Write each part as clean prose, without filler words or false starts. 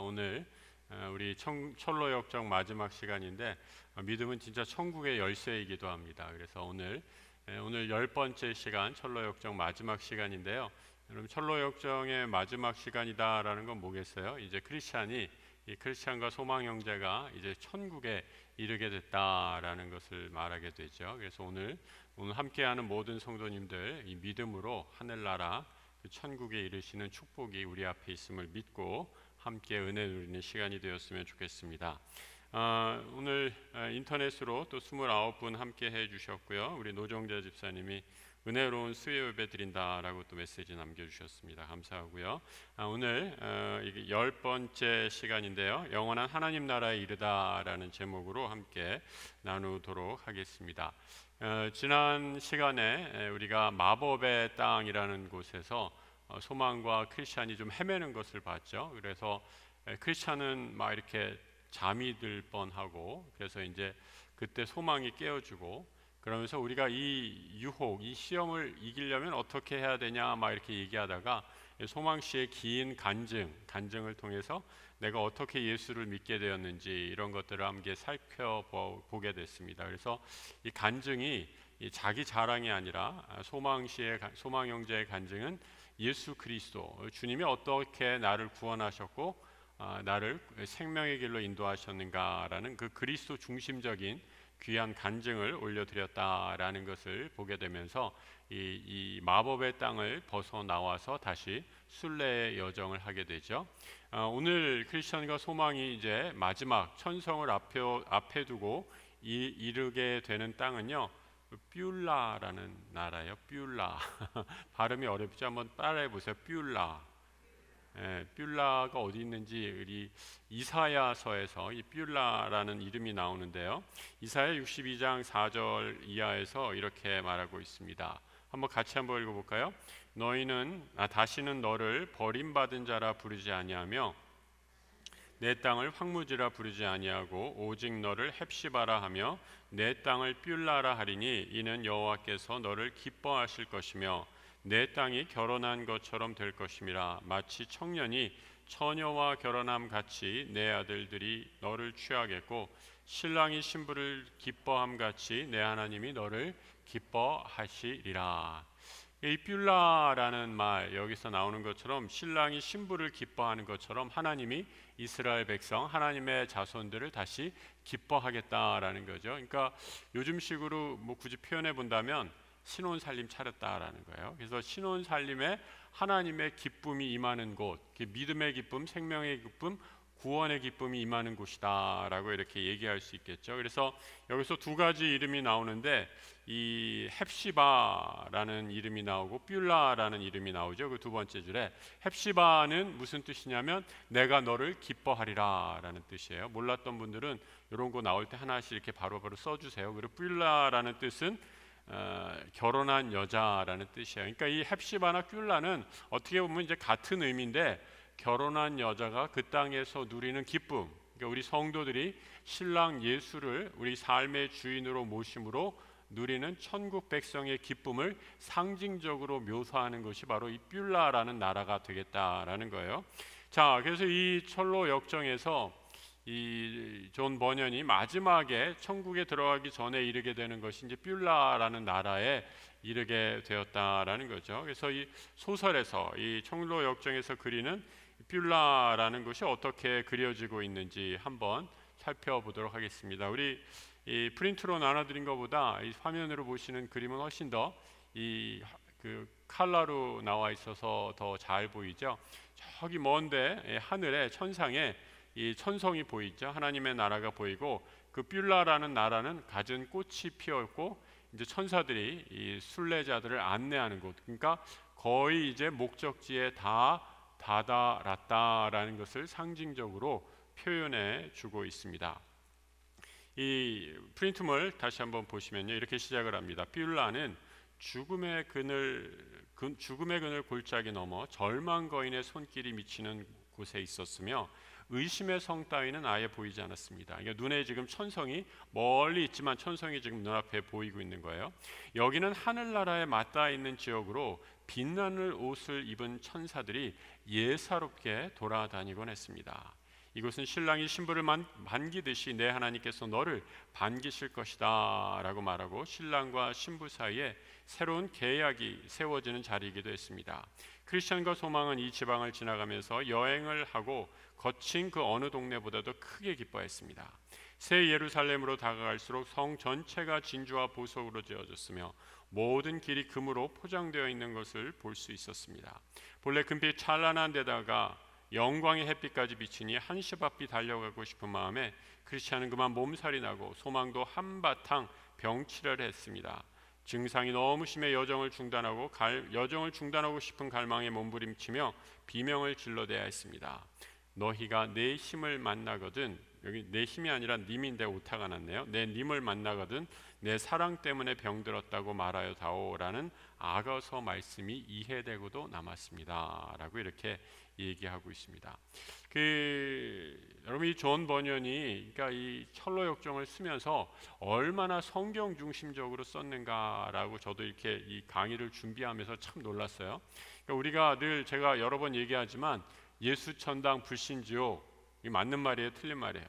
오늘 우리 철로 역정 마지막 시간인데 믿음은 진짜 천국의 열쇠이기도 합니다. 그래서 오늘 10번째 시간 철로 역정 마지막 시간인데요. 여러분, 철로 역정의 마지막 시간이다라는 건 뭐겠어요? 이제 이 크리스찬과 소망 형제가 이제 천국에 이르게 됐다라는 것을 말하게 되죠. 그래서 오늘 함께하는 모든 성도님들 이 믿음으로 하늘나라 그 천국에 이르시는 축복이 우리 앞에 있음을 믿고 함께 은혜 누리는 시간이 되었으면 좋겠습니다. 오늘 인터넷으로 또 29분 함께 해주셨고요. 우리 노정재 집사님이 은혜로운 수요 예배 드린다라고 또 메시지 남겨주셨습니다. 감사하고요. 오늘 이게 10번째 시간인데요. 영원한 하나님 나라에 이르다라는 제목으로 함께 나누도록 하겠습니다. 지난 시간에 우리가 마법의 땅이라는 곳에서 소망과 크리스찬이 좀 헤매는 것을 봤죠. 그래서 크리스찬은 막 이렇게 잠이 들 뻔하고, 그래서 이제 그때 소망이 깨어지고, 그러면서 우리가 이 유혹, 이 시험을 이기려면 어떻게 해야 되냐 막 이렇게 얘기하다가 소망 씨의 긴 간증을 통해서 내가 어떻게 예수를 믿게 되었는지 이런 것들을 함께 살펴보게 됐습니다. 그래서 이 간증이 자기 자랑이 아니라 소망 형제의 간증은 예수 그리스도, 주님이 어떻게 나를 구원하셨고 나를 생명의 길로 인도하셨는가라는 그 그리스도 중심적인 귀한 간증을 올려드렸다라는 것을 보게 되면서 이 마법의 땅을 벗어나와서 다시 순례의 여정을 하게 되죠. 오늘 크리스천과 소망이 이제 마지막 천성을 앞에 두고 이르게 되는 땅은요, 뷸라라는 나라예요. 뷸라. 발음이 어렵죠. 한번 따라해 보세요. 뷸라. 뷸라가 어디 있는지 우리 이사야서에서 이 뷸라라는 이름이 나오는데요. 이사야 62장 4절 이하에서 이렇게 말하고 있습니다. 한번 같이 한번 읽어볼까요? 너희는 다시는 너를 버림받은 자라 부르지 아니하며 내 땅을 황무지라 부르지 아니하고 오직 너를 헵시바라 하며 내 땅을 뷸라라 하리니 이는 여호와께서 너를 기뻐하실 것이며 내 땅이 결혼한 것처럼 될 것임이라. 마치 청년이 처녀와 결혼함 같이 내 아들들이 너를 취하겠고 신랑이 신부를 기뻐함 같이 내 하나님이 너를 기뻐하시리라. 이 뷸라라는 말, 여기서 나오는 것처럼 신랑이 신부를 기뻐하는 것처럼 하나님이 이스라엘 백성, 하나님의 자손들을 다시 기뻐하겠다라는 거죠. 그러니까 요즘식으로 뭐 굳이 표현해 본다면 신혼살림 차렸다라는 거예요. 그래서 신혼살림에 하나님의 기쁨이 임하는 곳, 믿음의 기쁨, 생명의 기쁨, 구원의 기쁨이 임하는 곳이다라고 이렇게 얘기할 수 있겠죠. 그래서 여기서 두 가지 이름이 나오는데 이 헵시바라는 이름이 나오고 뷸라라는 이름이 나오죠. 그 두 번째 줄에 헵시바는 무슨 뜻이냐면 내가 너를 기뻐하리라라는 뜻이에요. 몰랐던 분들은 이런 거 나올 때 하나씩 이렇게 바로바로 써주세요. 그리고 뷸라라는 뜻은 결혼한 여자라는 뜻이에요. 그러니까 이 헵시바나 뷸라는 어떻게 보면 이제 같은 의미인데 결혼한 여자가 그 땅에서 누리는 기쁨, 그러니까 우리 성도들이 신랑 예수를 우리 삶의 주인으로 모심으로 누리는 천국 백성의 기쁨을 상징적으로 묘사하는 것이 바로 이 뷸라라는 나라가 되겠다라는 거예요. 자, 그래서 이 철로 역정에서 이 존 버년이 마지막에 천국에 들어가기 전에 이르게 되는 것이 이제 뷸라라는 나라에 이르게 되었다라는 거죠. 그래서 이 소설에서 이 철로 역정에서 그리는 뷸라라는 것이 어떻게 그려지고 있는지 한번 살펴보도록 하겠습니다. 우리 이 프린트로 나눠드린 것보다 이 화면으로 보시는 그림은 훨씬 더 이 그 칼라로 나와 있어서 더 잘 보이죠. 저기 먼데 하늘에 천상에 이 천성이 보이죠. 하나님의 나라가 보이고 그 뷸라라는 나라는 갖은 꽃이 피었고 이제 천사들이 이 순례자들을 안내하는 곳. 그러니까 거의 이제 목적지에 다 다다랐다라는 것을 상징적으로 표현해 주고 있습니다. 이 프린트물 다시 한번 보시면요, 이렇게 시작을 합니다. 뷸라는 죽음의 그늘 골짜기 넘어 절망 거인의 손길이 미치는 곳에 있었으며 의심의 성 따위는 아예 보이지 않았습니다. 그러니까 눈에 지금 천성이 멀리 있지만 천성이 지금 눈앞에 보이고 있는 거예요. 여기는 하늘나라에 맞닿아 있는 지역으로 빛나는 옷을 입은 천사들이 예사롭게 돌아다니곤 했습니다. 이곳은 신랑이 신부를 반기듯이 내 하나님께서 너를 반기실 것이다 라고 말하고 신랑과 신부 사이에 새로운 계약이 세워지는 자리이기도 했습니다. 크리스천과 소망은 이 지방을 지나가면서 여행을 하고 거친 그 어느 동네보다도 크게 기뻐했습니다. 새 예루살렘으로 다가갈수록 성 전체가 진주와 보석으로 지어졌으며 모든 길이 금으로 포장되어 있는 것을 볼 수 있었습니다. 본래 금빛 찬란한 데다가 영광의 햇빛까지 비치니 한시 바삐 달려가고 싶은 마음에 크리스찬은 그만 몸살이 나고 소망도 한바탕 병치를 했습니다. 증상이 너무 심해 여정을 중단하고 싶은 갈망에 몸부림치며 비명을 질러대야 했습니다. 너희가 내 힘을 만나거든, 여기 내 힘이 아니라 님인데 오타가 났네요. 내 님을 만나거든 내 사랑 때문에 병들었다고 말하여 다오라는 아가서 말씀이 이해되고도 남았습니다 라고 이렇게 얘기하고 있습니다. 여러분 이 존 버년이 그러니까 이 철로 역정을 쓰면서 얼마나 성경 중심적으로 썼는가라고 저도 이렇게 이 강의를 준비하면서 참 놀랐어요. 그러니까 우리가 늘 제가 여러 번 얘기하지만 예수 천당 불신지옥 이 맞는 말이에요, 틀린 말이에요?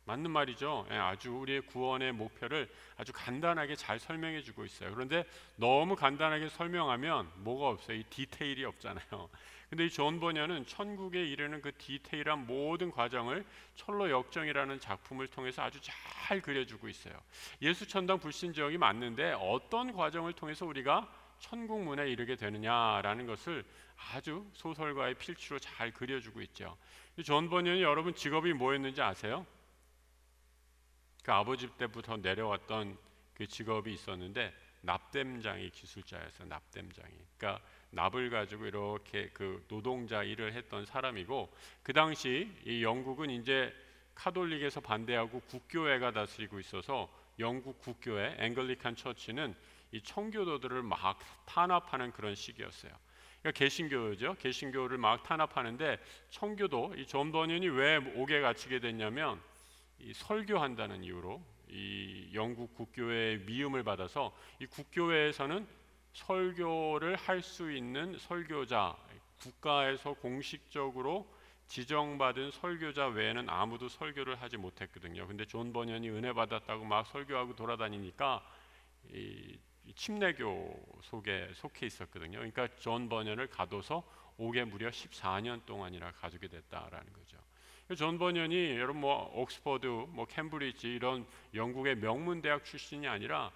맞는 말이죠. 아주 우리의 구원의 목표를 아주 간단하게 잘 설명해 주고 있어요. 그런데 너무 간단하게 설명하면 뭐가 없어요? 이 디테일이 없잖아요. 근데 이 존 버년은 천국에 이르는 그 디테일한 모든 과정을 철로 역정이라는 작품을 통해서 아주 잘 그려주고 있어요. 예수 천당 불신지옥이 맞는데 어떤 과정을 통해서 우리가 천국 문에 이르게 되느냐라는 것을 아주 소설가의 필치로 잘 그려주고 있죠. 존 버년이 여러분 직업이 뭐였는지 아세요? 그 아버지 때부터 내려왔던 그 직업이 있었는데 납땜장이 기술자였어요. 납땜장이. 그러니까 납을 가지고 이렇게 그 노동자 일을 했던 사람이고, 그 당시 이 영국은 이제 카톨릭에서 반대하고 국교회가 다스리고 있어서 영국 국교회 앵글리칸 처치는 이 청교도들을 막 탄압하는 그런 시기였어요. 그러니까 개신교죠. 개신교를 막 탄압하는데 청교도 이 존 버년이 왜 옥에 갇히게 됐냐면 이 설교한다는 이유로 이 영국 국교회의 미움을 받아서 이 국교회에서는 설교를 할 수 있는 설교자, 국가에서 공식적으로 지정받은 설교자 외에는 아무도 설교를 하지 못했거든요. 근데 존 버년이 은혜 받았다고 막 설교하고 돌아다니니까 이 침례교 속에 속해 있었거든요. 그러니까 존 버년을 가둬서 옥에 무려 14년 동안이나 가두게 됐다라는 거죠. 존 버년이 여러분 뭐 옥스퍼드, 뭐 캠브리지 이런 영국의 명문 대학 출신이 아니라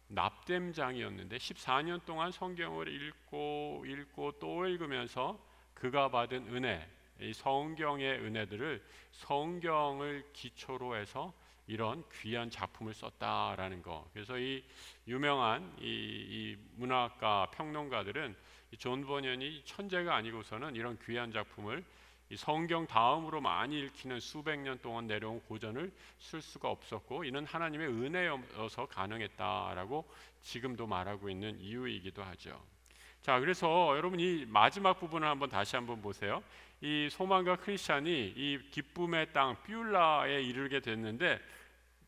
납땜장이었는데 14년 동안 성경을 읽고 또 읽으면서 그가 받은 은혜, 이 성경의 은혜들을 성경을 기초로 해서 이런 귀한 작품을 썼다라는 거. 그래서 이 유명한 이 문학가 평론가들은 존 버년이 천재가 아니고서는 이런 귀한 작품을 이 성경 다음으로 많이 읽히는 수백 년 동안 내려온 고전을 쓸 수가 없었고 이는 하나님의 은혜여서 가능했다라고 지금도 말하고 있는 이유이기도 하죠. 자, 그래서 여러분 이 마지막 부분을 다시 한번 보세요. 이 소망과 크리스찬이 이 기쁨의 땅 뷰라에 이르게 됐는데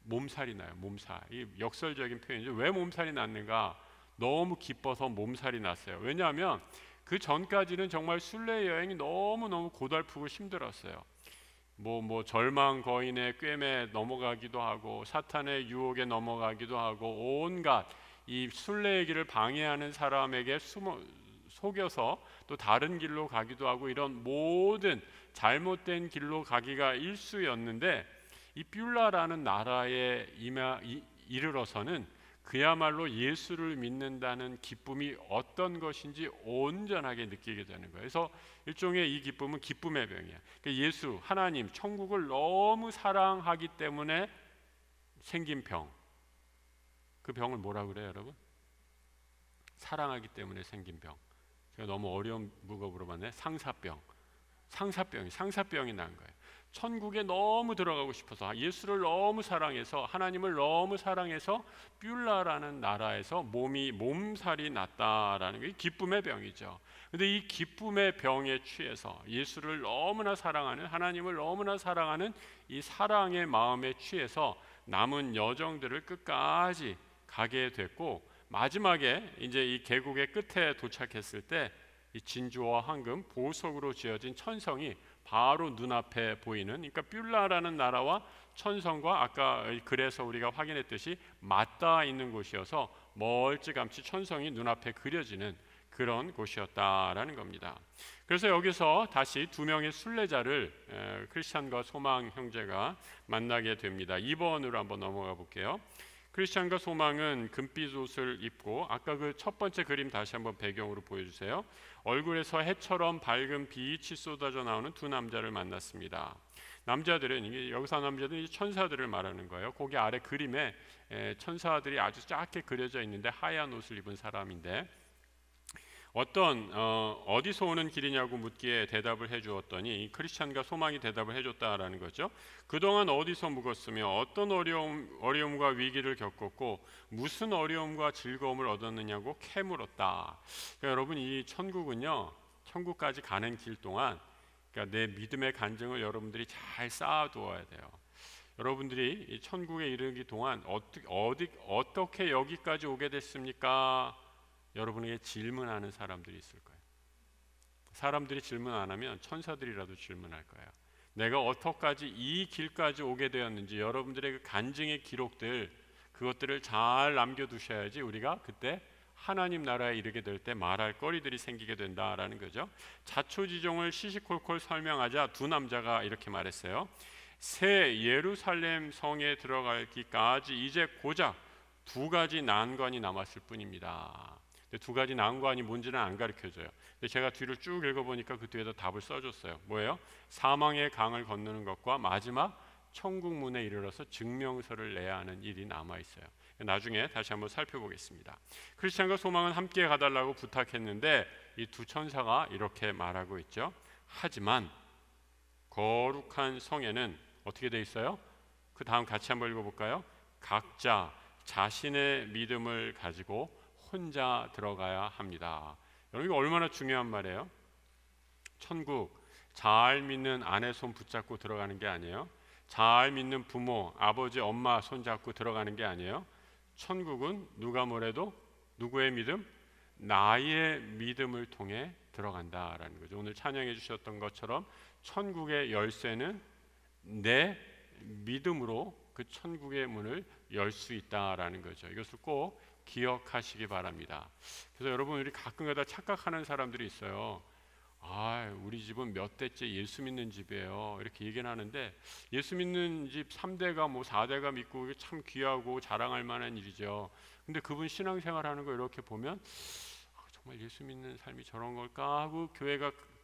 몸살이 나요. 몸살. 이 역설적인 표현이죠. 왜 몸살이 났는가? 너무 기뻐서 몸살이 났어요. 왜냐하면 그 전까지는 정말 순례 여행이 너무너무 고달프고 힘들었어요. 뭐 절망 거인의 꿰매 넘어가기도 하고 사탄의 유혹에 넘어가기도 하고 온갖 이 순례의 길을 방해하는 사람에게 속여서 또 다른 길로 가기도 하고 이런 모든 잘못된 길로 가기가 일쑤였는데 이 뷸라라는 나라에 이르러서는 그야말로 예수를 믿는다는 기쁨이 어떤 것인지 온전하게 느끼게 되는 거예요. 그래서 일종의 이 기쁨은 기쁨의 병이야. 그러니까 예수, 하나님, 천국을 너무 사랑하기 때문에 생긴 병. 그 병을 뭐라 그래요, 여러분? 사랑하기 때문에 생긴 병. 제가 너무 어려운 문구로 물어봤네. 상사병이 난 거예요. 천국에 너무 들어가고 싶어서 예수를 너무 사랑해서 하나님을 너무 사랑해서 뷸라라는 나라에서 몸살이 났다라는 게 기쁨의 병이죠. 근데 이 기쁨의 병에 취해서 예수를 너무나 사랑하는 하나님을 너무나 사랑하는 이 사랑의 마음에 취해서 남은 여정들을 끝까지 가게 됐고 마지막에 이제 이 계곡의 끝에 도착했을 때 이 진주와 황금, 보석으로 지어진 천성이 바로 눈앞에 보이는, 그러니까 뷸라라는 나라와 천성과 아까 그래서 우리가 확인했듯이 맞닿아 있는 곳이어서 멀찌감치 천성이 눈앞에 그려지는 그런 곳이었다라는 겁니다. 그래서 여기서 다시 두 명의 순례자를 크리스찬과 소망 형제가 만나게 됩니다. 2번으로 한번 넘어가 볼게요. 크리스찬과 소망은 금빛 옷을 입고, 아까 그 첫 번째 그림 다시 한번 배경으로 보여주세요. 얼굴에서 해처럼 밝은 빛이 쏟아져 나오는 두 남자를 만났습니다. 남자들은, 여기서 남자들은 천사들을 말하는 거예요. 거기 아래 그림에 천사들이 아주 작게 그려져 있는데 하얀 옷을 입은 사람인데, 어디서 오는 길이냐고 묻기에 대답을 해주었더니 크리스찬과 소망이 대답을 해줬다라는 거죠. 그동안 어디서 묵었으며 어떤 어려움과 위기를 겪었고 무슨 어려움과 즐거움을 얻었느냐고 캐물었다. 그러니까 여러분, 이 천국은요, 천국까지 가는 길 동안, 그러니까 내 믿음의 간증을 여러분들이 잘 쌓아두어야 돼요. 여러분들이 이 천국에 이르기 동안 어떻게 여기까지 오게 됐습니까? 여러분에게 질문하는 사람들이 있을 거예요. 사람들이 질문 안 하면 천사들이라도 질문할 거예요. 내가 어떻게까지 이 길까지 오게 되었는지 여러분들의 그 간증의 기록들, 그것들을 잘 남겨두셔야지 우리가 그때 하나님 나라에 이르게 될 때 말할 거리들이 생기게 된다라는 거죠. 자초지종을 시시콜콜 설명하자 두 남자가 이렇게 말했어요. 새 예루살렘 성에 들어가기까지 이제 고작 두 가지 난관이 남았을 뿐입니다. 두 가지 난관이 뭔지는 안 가르쳐줘요. 근데 제가 뒤를 쭉 읽어보니까 그 뒤에다 답을 써줬어요. 뭐예요? 사망의 강을 건너는 것과 마지막 천국 문에 이르러서 증명서를 내야 하는 일이 남아있어요. 나중에 다시 한번 살펴보겠습니다. 크리스찬과 소망은 함께 가달라고 부탁했는데 이 두 천사가 이렇게 말하고 있죠. 하지만 거룩한 성에는 어떻게 돼 있어요? 그 다음 같이 한번 읽어볼까요? 각자 자신의 믿음을 가지고 혼자 들어가야 합니다. 여러분, 이거 얼마나 중요한 말이에요? 천국, 잘 믿는 아내 손 붙잡고 들어가는 게 아니에요. 잘 믿는 부모, 아버지, 엄마 손 잡고 들어가는 게 아니에요. 천국은 누가 뭐래도 누구의 믿음? 나의 믿음을 통해 들어간다라는 거죠. 오늘 찬양해 주셨던 것처럼 천국의 열쇠는 내 믿음으로 그 천국의 문을 열 수 있다라는 거죠. 이것을 꼭 기억하시기 바랍니다. 그래서 여러분, 우리 가끔가다 착각하는 사람들이 있어요. 우리 집은 몇 대째 예수 믿는 집이에요, 이렇게 얘기는 하는데, 예수 믿는 집 3대가 4대가 믿고 참 귀하고 자랑할 만한 일이죠. 근데 그분 신앙생활하는 거 이렇게 보면 정말 예수 믿는 삶이 저런 걸까 하고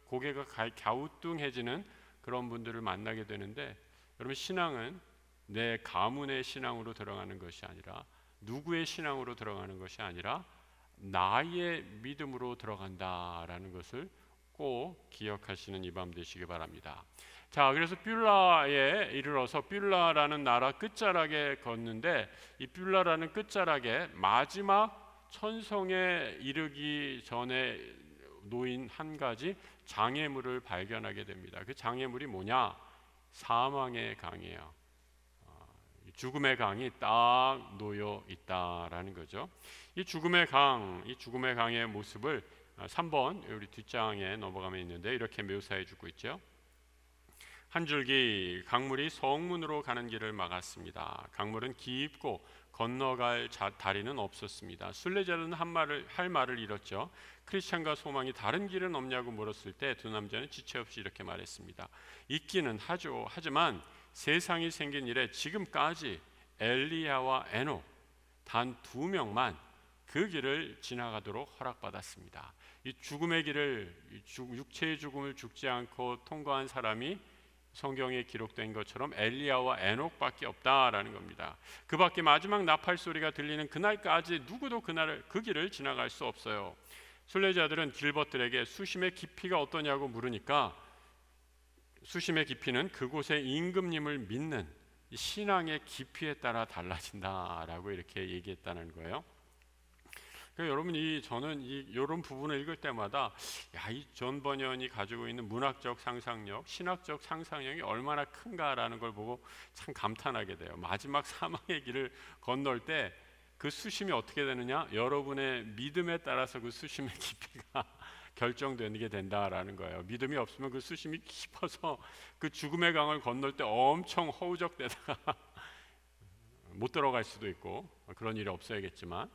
고개가 갸우뚱해지는 그런 분들을 만나게 되는데, 여러분, 신앙은 내 가문의 신앙으로 들어가는 것이 아니라, 누구의 신앙으로 들어가는 것이 아니라 나의 믿음으로 들어간다라는 것을 꼭 기억하시는 이 밤 되시기 바랍니다. 자, 그래서 뷸라에 이르러서 뷸라라는 나라 끝자락에 걷는데, 이 뷸라라는 끝자락에 마지막 천성에 이르기 전에 놓인 한 가지 장애물을 발견하게 됩니다. 그 장애물이 뭐냐? 사망의 강이에요. 죽음의 강이 딱 놓여 있다라는 거죠. 이 죽음의 강의 모습을 3번 우리 뒷장에 넘어가면 있는데 이렇게 묘사해 주고 있죠. 한 줄기 강물이 성문으로 가는 길을 막았습니다. 강물은 깊고 건너갈 다리는 없었습니다. 순례자는 할 말을 잃었죠. 크리스찬과 소망이 다른 길은 없냐고 물었을 때 두 남자는 지체 없이 이렇게 말했습니다. 있기는 하죠. 하지만 세상이 생긴 이래 지금까지 엘리야와 에녹 단 2명만 그 길을 지나가도록 허락받았습니다. 이 죽음의 길을, 육체의 죽음을 죽지 않고 통과한 사람이 성경에 기록된 것처럼 엘리야와 에녹밖에 없다라는 겁니다. 그 밖에 마지막 나팔 소리가 들리는 그날까지 누구도 그 길을 지나갈 수 없어요. 순례자들은 길벗들에게 수심의 깊이가 어떠냐고 물으니까, 수심의 깊이는 그곳의 임금님을 믿는 신앙의 깊이에 따라 달라진다라고 이렇게 얘기했다는 거예요. 그러니까 여러분, 저는 이런 부분을 읽을 때마다 이 존 버년이 가지고 있는 문학적 상상력, 신학적 상상력이 얼마나 큰가라는 걸 보고 참 감탄하게 돼요. 마지막 사망의 길을 건널 때 그 수심이 어떻게 되느냐? 여러분의 믿음에 따라서 그 수심의 깊이가 결정되게 된다라는 거예요. 믿음이 없으면 그 수심이 깊어서 그 죽음의 강을 건널 때 엄청 허우적대다가 못 들어갈 수도 있고, 그런 일이 없어야겠지만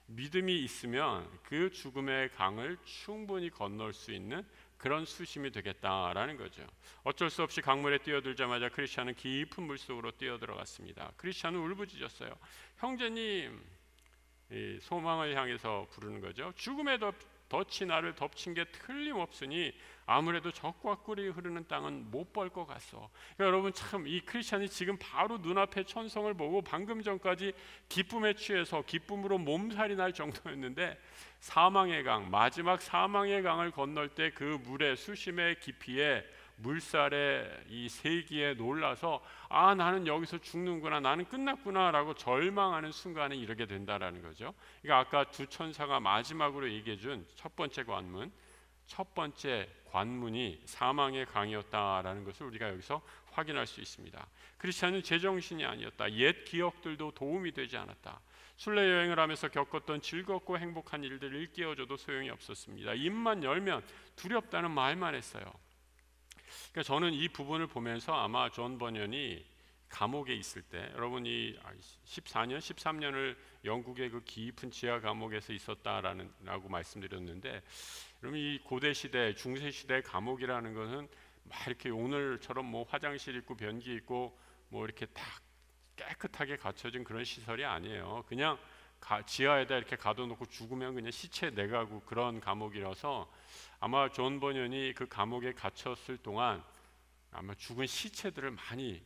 믿음이 있으면 그 죽음의 강을 충분히 건널 수 있는 그런 수심이 되겠다라는 거죠. 어쩔 수 없이 강물에 뛰어들자마자 크리스찬은 깊은 물속으로 뛰어들어갔습니다. 크리스찬은 울부짖었어요. 형제님, 이 소망을 향해서 부르는 거죠. 죽음의 덫이 나를 덮친 게 틀림없으니 아무래도 적과 꿀이 흐르는 땅은 못 볼 것 같소. 그러니까 여러분, 참 이 크리스찬이 지금 바로 눈앞에 천성을 보고 방금 전까지 기쁨에 취해서 기쁨으로 몸살이 날 정도였는데, 사망의 강, 마지막 사망의 강을 건널 때 그 물의 수심의 깊이에, 물살의 이 세기에 놀라서 아, 나는 여기서 죽는구나, 나는 끝났구나 라고 절망하는 순간에 이르게 된다라는 거죠. 그러니까 아까 두 천사가 마지막으로 얘기해 준 첫 번째 관문, 첫 번째 관문이 사망의 강이었다라는 것을 우리가 여기서 확인할 수 있습니다. 크리스찬은 제정신이 아니었다. 옛 기억들도 도움이 되지 않았다. 순례 여행을 하면서 겪었던 즐겁고 행복한 일들을 일깨워줘도 소용이 없었습니다. 입만 열면 두렵다는 말만 했어요. 그러니까 저는 이 부분을 보면서 아마 존 버년이 감옥에 있을 때, 여러분이 14년, 13년을 영국의 그 깊은 지하 감옥에서 있었다라고 말씀드렸는데, 여러분 이 고대 시대, 중세 시대 감옥이라는 것은 막 이렇게 오늘처럼 뭐 화장실 있고 변기 있고 뭐 이렇게 다 깨끗하게 갖춰진 그런 시설이 아니에요. 그냥 지하에다 이렇게 가둬놓고 죽으면 그냥 시체 내가고 그런 감옥이라서, 아마 존 버년이 그 감옥에 갇혔을 동안 아마 죽은 시체들을 많이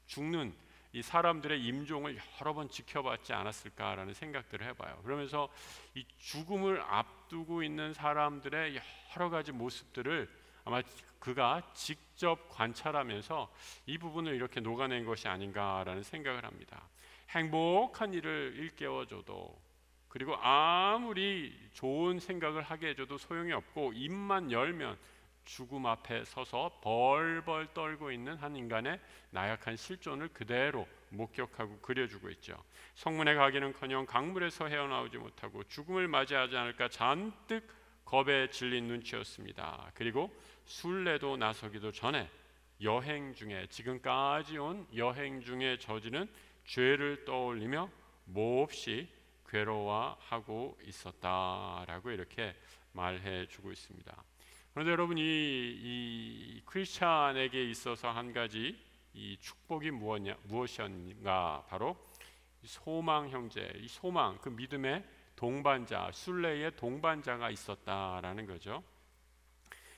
죽는 이 사람들의 임종을 여러 번 지켜봤지 않았을까라는 생각들을 해봐요. 그러면서 이 죽음을 앞두고 있는 사람들의 여러 가지 모습들을 아마 그가 직접 관찰하면서 이 부분을 이렇게 녹아낸 것이 아닌가라는 생각을 합니다. 행복한 일을 일깨워줘도, 그리고 아무리 좋은 생각을 하게 해줘도 소용이 없고, 입만 열면 죽음 앞에 서서 벌벌 떨고 있는 한 인간의 나약한 실존을 그대로 목격하고 그려주고 있죠. 성문에 가기는커녕 강물에서 헤어나오지 못하고 죽음을 맞이하지 않을까 잔뜩 겁에 질린 눈치였습니다. 그리고 순례도 나서기도 전에 여행 중에, 지금까지 온 여행 중에 저지른 죄를 떠올리며 몹시 괴로워하고 있었다라고 이렇게 말해주고 있습니다. 그런데 여러분, 이 크리스찬에게 있어서 한 가지 이 축복이 무엇이었는가? 바로 소망 형제, 이 소망, 그 믿음의 동반자, 순례의 동반자가 있었다라는 거죠.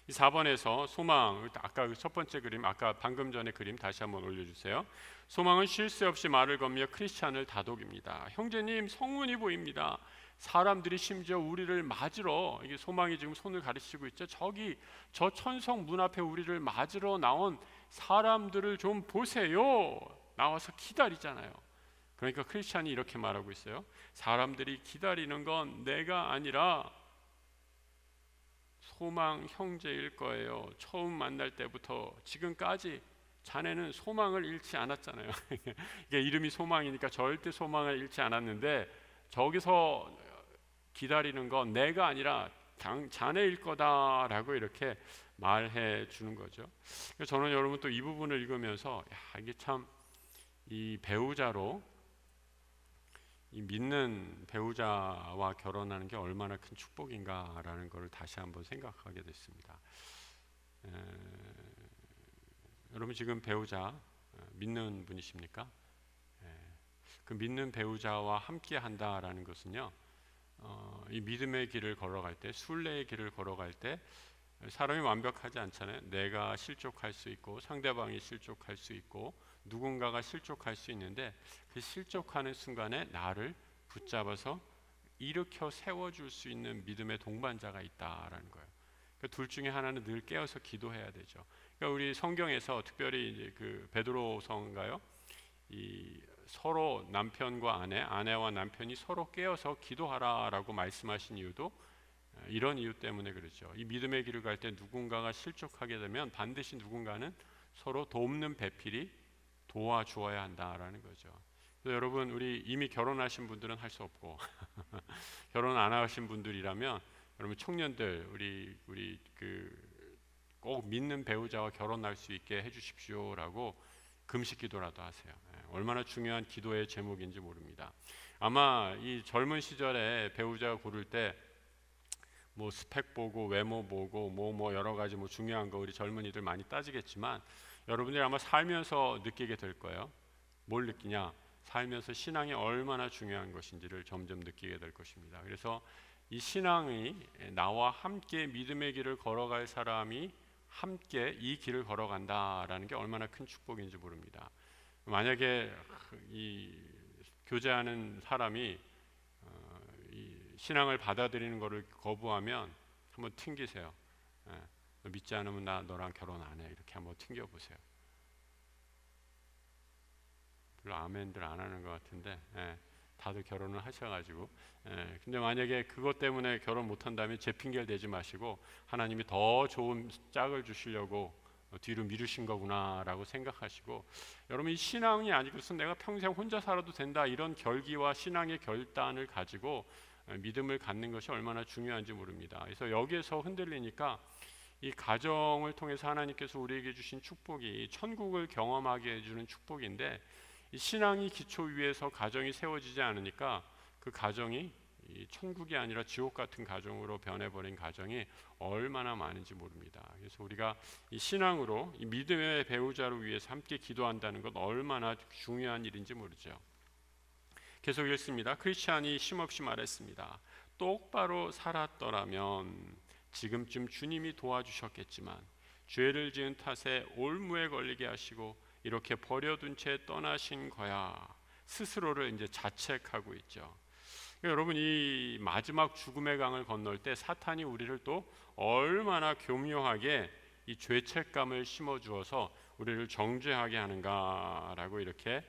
이 4번에서 소망, 아까 첫 번째 그림, 아까 방금 전에 그림 다시 한번 올려주세요. 소망은 쉴 새 없이 말을 건며 크리스찬을 다독입니다. 형제님, 성문이 보입니다. 사람들이 심지어 우리를 맞으러, 이게 소망이 지금 손을 가리치고 있죠. 저기 저 천성 문 앞에 우리를 맞으러 나온 사람들을 좀 보세요. 나와서 기다리잖아요. 그러니까 크리스찬이 이렇게 말하고 있어요. 사람들이 기다리는 건 내가 아니라 소망 형제일 거예요. 처음 만날 때부터 지금까지 자네는 소망을 잃지 않았잖아요. 이게 이름이 소망이니까 절대 소망을 잃지 않았는데, 저기서 기다리는 건 내가 아니라 자네일 거다라고 이렇게 말해 주는 거죠. 저는 여러분 또 이 부분을 읽으면서 이게 참 이 배우자로, 이 믿는 배우자와 결혼하는 게 얼마나 큰 축복인가라는 것을 다시 한번 생각하게 됐습니다. 여러분 지금 배우자 믿는 분이십니까? 그 믿는 배우자와 함께 한다라는 것은요, 이 믿음의 길을 걸어갈 때, 순례의 길을 걸어갈 때 사람이 완벽하지 않잖아요. 내가 실족할 수 있고 상대방이 실족할 수 있고 누군가가 실족할 수 있는데, 그 실족하는 순간에 나를 붙잡아서 일으켜 세워줄 수 있는 믿음의 동반자가 있다라는 거예요. 그러니까 둘 중에 하나는 늘 깨어서 기도해야 되죠. 그러니까 우리 성경에서 특별히 이제 그 베드로서인가요? 이 서로 남편과 아내와 남편이 서로 깨어서 기도하라라고 말씀하신 이유도 이런 이유 때문에 그렇죠. 이 믿음의 길을 갈 때 누군가가 실족하게 되면 반드시 누군가는 서로 돕는 배필이 도와주어야 한다라는 거죠. 그래서 여러분, 우리 이미 결혼하신 분들은 할 수 없고 결혼 안 하신 분들이라면 여러분 청년들 우리 그 꼭 믿는 배우자와 결혼할 수 있게 해주십시오라고 금식 기도라도 하세요. 얼마나 중요한 기도의 제목인지 모릅니다. 아마 이 젊은 시절에 배우자 고를 때 뭐 스펙 보고 외모 보고 뭐 여러 가지 뭐 중요한 거 우리 젊은이들 많이 따지겠지만 여러분들이 아마 살면서 느끼게 될 거예요. 뭘 느끼냐? 살면서 신앙이 얼마나 중요한 것인지를 점점 느끼게 될 것입니다. 그래서 이 신앙이 나와 함께 믿음의 길을 걸어갈 사람이 함께 이 길을 걸어간다라는 게 얼마나 큰 축복인지 모릅니다. 만약에 이 교제하는 사람이 이 신앙을 받아들이는 것을 거부하면 한번 튕기세요. 너 믿지 않으면 나 너랑 결혼 안 해. 이렇게 한번 튕겨보세요. 별로 아멘들 안 하는 것 같은데 다들 결혼을 하셔가지고 근데 만약에 그것 때문에 결혼 못한다면 제 핑계를 대지 마시고 하나님이 더 좋은 짝을 주시려고 뒤로 미루신 거구나 라고 생각하시고 여러분 이 신앙이 아니고서 내가 평생 혼자 살아도 된다 이런 결기와 신앙의 결단을 가지고 믿음을 갖는 것이 얼마나 중요한지 모릅니다. 그래서 여기에서 흔들리니까 이 가정을 통해서 하나님께서 우리에게 주신 축복이 천국을 경험하게 해주는 축복인데 이 신앙이 기초 위에서 가정이 세워지지 않으니까 그 가정이 이 천국이 아니라 지옥 같은 가정으로 변해버린 가정이 얼마나 많은지 모릅니다. 그래서 우리가 이 신앙으로 이 믿음의 배우자를 위해서 함께 기도한다는 것 얼마나 중요한 일인지 모르죠. 계속 읽습니다. 크리스찬이 쉼없이 말했습니다. 똑바로 살았더라면 지금쯤 주님이 도와주셨겠지만 죄를 지은 탓에 올무에 걸리게 하시고 이렇게 버려둔 채 떠나신 거야. 스스로를 이제 자책하고 있죠. 여러분 이 마지막 죽음의 강을 건널 때 사탄이 우리를 또 얼마나 교묘하게 이 죄책감을 심어주어서 우리를 정죄하게 하는가라고 이렇게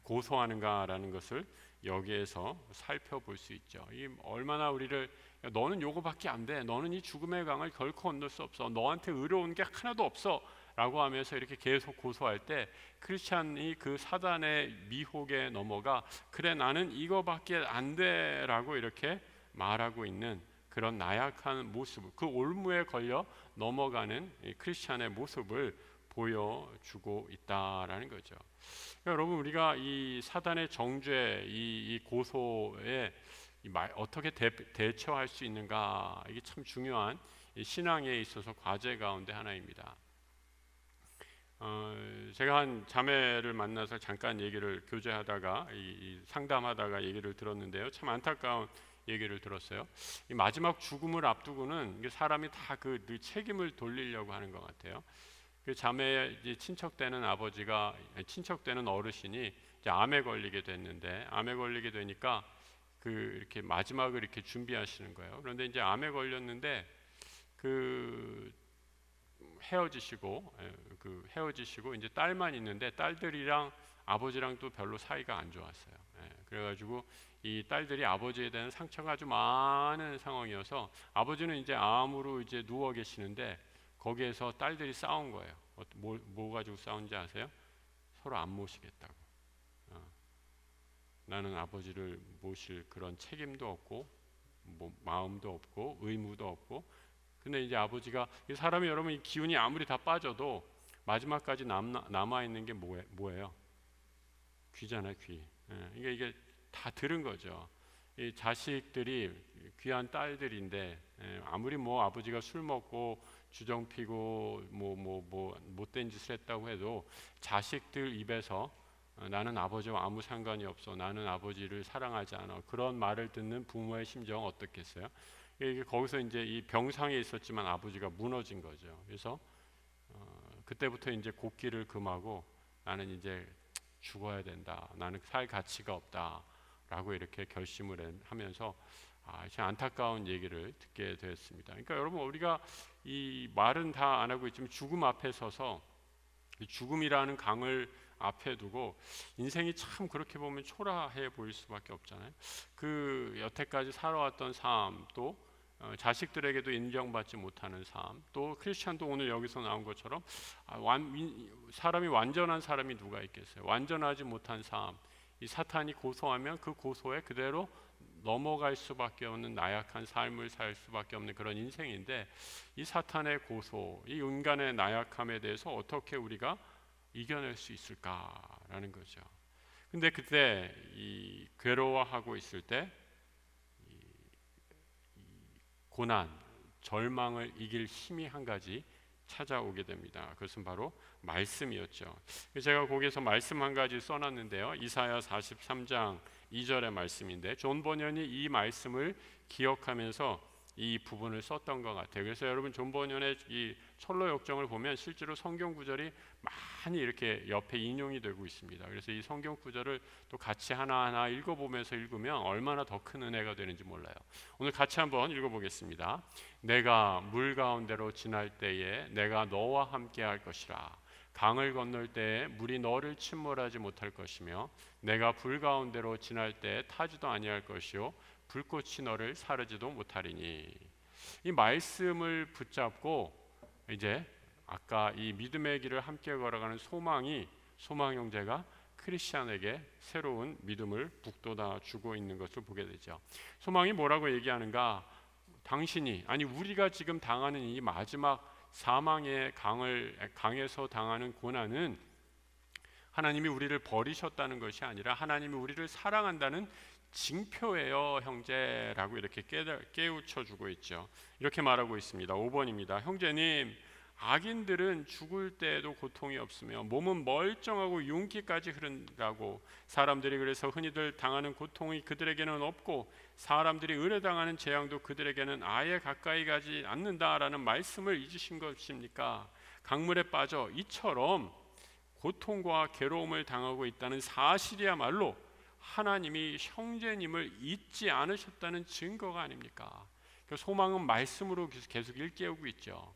고소하는가라는 것을 여기에서 살펴볼 수 있죠. 이 얼마나 우리를 너는 요거밖에 안 돼. 너는 이 죽음의 강을 결코 건널 수 없어. 너한테 의로운 게 하나도 없어. 라고 하면서 이렇게 계속 고소할 때 크리스찬이 그 사단의 미혹에 넘어가 그래 나는 이거밖에 안 돼 라고 이렇게 말하고 있는 그런 나약한 모습, 그 올무에 걸려 넘어가는 크리스찬의 모습을 보여주고 있다라는 거죠. 여러분 우리가 이 사단의 정죄, 이 고소에 어떻게 대처할 수 있는가, 이게 참 중요한 신앙에 있어서 과제 가운데 하나입니다. 제가 한 자매를 만나서 잠깐 얘기를 교제하다가 상담하다가 얘기를 들었는데요. 참 안타까운 얘기를 들었어요. 이 마지막 죽음을 앞두고는 사람이 다 그 책임을 돌리려고 하는 것 같아요. 그 자매의 친척되는 아버지가 친척되는 어르신이 이제 암에 걸리게 됐는데 암에 걸리게 되니까 그 이렇게 마지막을 이렇게 준비하시는 거예요. 그런데 이제 암에 걸렸는데 그 헤어지시고 이제 딸만 있는데 딸들이랑 아버지랑 또 별로 사이가 안 좋았어요. 그래가지고 이 딸들이 아버지에 대한 상처가 아주 많은 상황이어서 아버지는 이제 암으로 이제 누워 계시는데 거기에서 딸들이 싸운 거예요. 뭐 가지고 싸운지 아세요? 서로 안 모시겠다고. 나는 아버지를 모실 그런 책임도 없고 뭐 마음도 없고 의무도 없고. 근데 이제 아버지가 사람이 여러분 이 기운이 아무리 다 빠져도 마지막까지 남아 있는 게 뭐예요? 귀잖아요, 귀. 이게 다 들은 거죠. 이 자식들이 귀한 딸들인데 아무리 뭐 아버지가 술 먹고 주정 피고 뭐 못된 짓을 했다고 해도 자식들 입에서 나는 아버지와 아무 상관이 없어. 나는 아버지를 사랑하지 않아. 그런 말을 듣는 부모의 심정은 어떻겠어요? 이게 거기서 이제 이 병상에 있었지만 아버지가 무너진 거죠. 그래서 그때부터 이제 곡기를 금하고 나는 이제 죽어야 된다. 나는 살 가치가 없다라고 이렇게 결심을 하면서 참 안타까운 얘기를 듣게 되었습니다. 그러니까 여러분 우리가 이 말은 다 안 하고 있지만 죽음 앞에 서서 죽음이라는 강을 앞에 두고 인생이 참 그렇게 보면 초라해 보일 수밖에 없잖아요. 그 여태까지 살아왔던 삶, 또 자식들에게도 인정받지 못하는 삶, 또 크리스찬도 오늘 여기서 나온 것처럼 사람이 완전한 사람이 누가 있겠어요? 완전하지 못한 삶, 이 사탄이 고소하면 그 고소에 그대로 넘어갈 수밖에 없는 나약한 삶을 살 수밖에 없는 그런 인생인데, 이 사탄의 고소, 이 인간의 나약함에 대해서 어떻게 우리가 이겨낼 수 있을까라는 거죠. 근데 그때 이 괴로워하고 있을 때 고난, 절망을 이길 힘이 한 가지 찾아오게 됩니다. 그것은 바로 말씀이었죠. 제가 거기에서 말씀 한 가지 써놨는데요. 이사야 43장 2절의 말씀인데, 존 버년이 이 말씀을 기억하면서 이 부분을 썼던 것 같아요. 그래서 여러분, 존 버년의 이 철로 역정을 보면 실제로 성경 구절이 많이 이렇게 옆에 인용이 되고 있습니다. 그래서 이 성경 구절을 또 같이 하나하나 읽어보면서 읽으면 얼마나 더 큰 은혜가 되는지 몰라요. 오늘 같이 한번 읽어보겠습니다. 내가 물 가운데로 지날 때에 내가 너와 함께 할 것이라. 강을 건널 때에 물이 너를 침몰하지 못할 것이며, 내가 불 가운데로 지날 때에 타지도 아니할 것이요 불꽃이 너를 사르지도 못하리니. 이 말씀을 붙잡고 이제 아까 이 믿음의 길을 함께 걸어가는 소망 형제가 크리스찬에게 새로운 믿음을 북돋아 주고 있는 것을 보게 되죠. 소망이 뭐라고 얘기하는가? 당신이, 아니 우리가 지금 당하는 이 마지막 사망의 강에서 당하는 고난은 하나님이 우리를 버리셨다는 것이 아니라 하나님이 우리를 사랑한다는 징표예요, 형제라고 이렇게 깨우쳐 주고 있죠. 이렇게 말하고 있습니다. 5번입니다. 형제님, 악인들은 죽을 때에도 고통이 없으며 몸은 멀쩡하고 윤기까지 흐른다고, 사람들이 그래서 흔히들 당하는 고통이 그들에게는 없고 사람들이 의뢰당하는 재앙도 그들에게는 아예 가까이 가지 않는다라는 말씀을 잊으신 것입니까? 강물에 빠져 이처럼 고통과 괴로움을 당하고 있다는 사실이야말로 하나님이 형제님을 잊지 않으셨다는 증거가 아닙니까? 소망은 말씀으로 계속 일깨우고 있죠.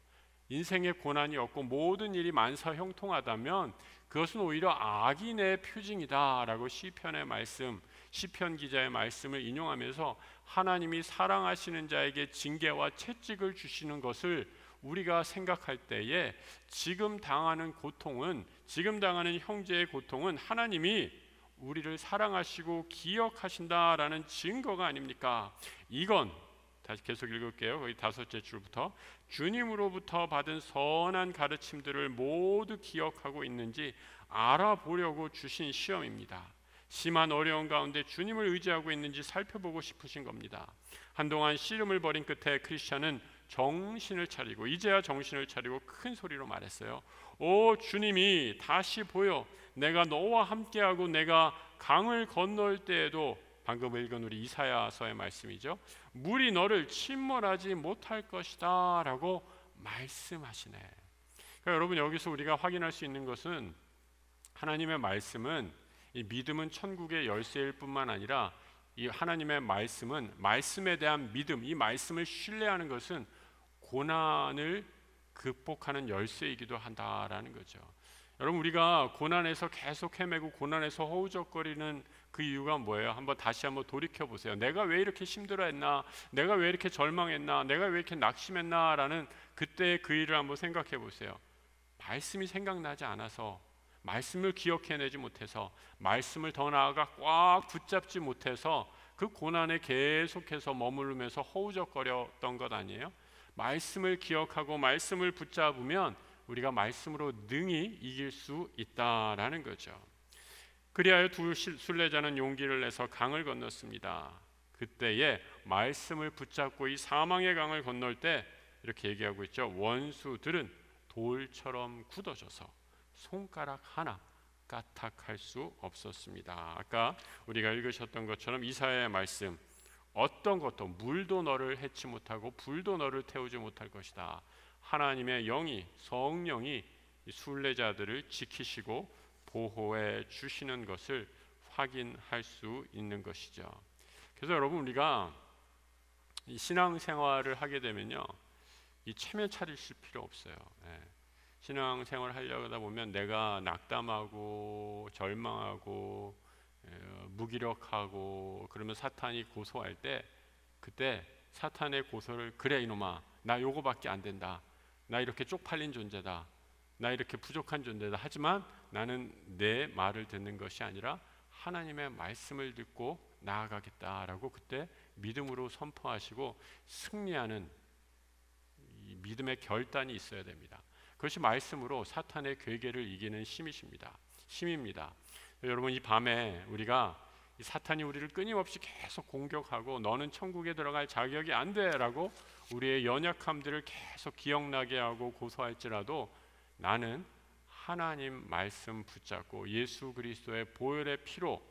인생의 고난이 없고 모든 일이 만사형통하다면 그것은 오히려 악인의 표징이다라고 시편 기자의 말씀을 인용하면서 하나님이 사랑하시는 자에게 징계와 채찍을 주시는 것을 우리가 생각할 때에 지금 당하는 형제의 고통은 하나님이 우리를 사랑하시고 기억하신다라는 증거가 아닙니까? 이건 다시 계속 읽을게요. 거기 5째 줄부터, 주님으로부터 받은 선한 가르침들을 모두 기억하고 있는지 알아보려고 주신 시험입니다. 심한 어려움 가운데 주님을 의지하고 있는지 살펴보고 싶으신 겁니다. 한동안 씨름을 벌인 끝에 크리스찬은 이제야 정신을 차리고 큰 소리로 말했어요. 오 주님이 다시 보여. 내가 너와 함께하고 내가 강을 건널 때에도, 방금 읽은 우리 이사야서의 말씀이죠, 물이 너를 침몰하지 못할 것이다 라고 말씀하시네. 그러니까 여러분, 여기서 우리가 확인할 수 있는 것은 하나님의 말씀은, 이 믿음은 천국의 열쇠일 뿐만 아니라 이 하나님의 말씀은, 말씀에 대한 믿음, 이 말씀을 신뢰하는 것은 고난을 극복하는 열쇠이기도 한다라는 거죠. 여러분, 우리가 고난에서 계속 헤매고 고난에서 허우적거리는 그 이유가 뭐예요? 다시 한번 돌이켜 보세요. 내가 왜 이렇게 힘들어했나? 내가 왜 이렇게 절망했나? 내가 왜 이렇게 낙심했나? 라는 그때의 그 일을 한번 생각해 보세요. 말씀이 생각나지 않아서, 말씀을 기억해내지 못해서, 말씀을 더 나아가 꽉 붙잡지 못해서 그 고난에 계속해서 머무르면서 허우적거렸던 것 아니에요? 말씀을 기억하고 말씀을 붙잡으면 우리가 말씀으로 능히 이길 수 있다라는 거죠. 그리하여 두 순례자는 용기를 내서 강을 건넜습니다. 그때에 말씀을 붙잡고 이 사망의 강을 건널 때 이렇게 얘기하고 있죠. 원수들은 돌처럼 굳어져서 손가락 하나 까딱할 수 없었습니다. 아까 우리가 읽으셨던 것처럼 이사야의 말씀, 어떤 것도 물도 너를 해치 못하고 불도 너를 태우지 못할 것이다. 하나님의 성령이 순례자들을 지키시고 보호해 주시는 것을 확인할 수 있는 것이죠. 그래서 여러분, 우리가 이 신앙생활을 하게 되면요, 이 체면 차리실 필요 없어요. 신앙생활 하려고 하다 보면 내가 낙담하고 절망하고 무기력하고 그러면 사탄이 고소할 때, 그때 사탄의 고소를, 그래 이놈아, 나 요거밖에 안 된다, 나 이렇게 쪽팔린 존재다, 나 이렇게 부족한 존재다, 하지만 나는 내 말을 듣는 것이 아니라 하나님의 말씀을 듣고 나아가겠다라고 그때 믿음으로 선포하시고 승리하는 이 믿음의 결단이 있어야 됩니다. 그것이 말씀으로 사탄의 괴계를 이기는 힘입니다. 여러분, 이 밤에 우리가 이 사탄이 우리를 끊임없이 계속 공격하고 너는 천국에 들어갈 자격이 안 돼라고 우리의 연약함들을 계속 기억나게 하고 고소할지라도 나는 하나님 말씀 붙잡고 예수 그리스도의 보혈의 피로